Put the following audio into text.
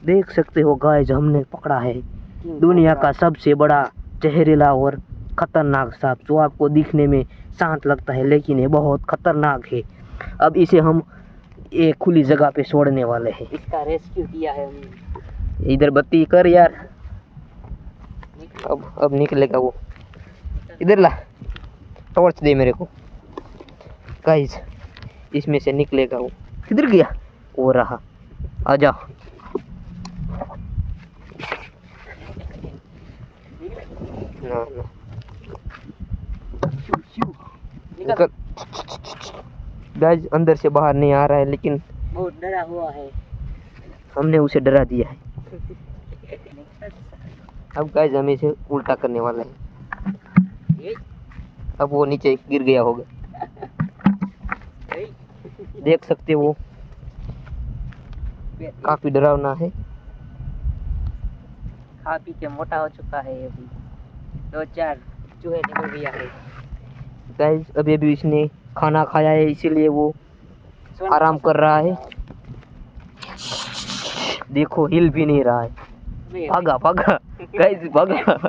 देख सकते हो गाइस, हमने पकड़ा है दुनिया का सबसे बड़ा जहरीला और खतरनाक सांप, जो आपको दिखने में शांत लगता है लेकिन ये बहुत खतरनाक है। अब इसे हम एक खुली जगह पे छोड़ने वाले हैं। इसका रेस्क्यू किया है हमने। इधर बत्ती कर यार। अब निकलेगा वो। इधर ला, टॉर्च दे मेरे को। गाइस, इसमें से निकलेगा वो। किधर गया? वो रहा। आजा। ना ना निकल। गाइस, अंदर से बाहर नहीं आ रहा है लेकिन बहुत डरा हुआ है। हमने उसे डरा दिया है। अब गाइस, हम इसे उल्टा करने वाले हैं। अब वो नीचे गिर गया होगा। देख सकते हो, काफी डरावना है। खा पी के मोटा हो चुका है। अभी 2-4 चूहे निकल गया है। गाइस, अभी इसने खाना खाया है इसीलिए वो आराम कर रहा है। देखो, हिल भी नहीं रहा है। भागा भागा गाइस, भागा।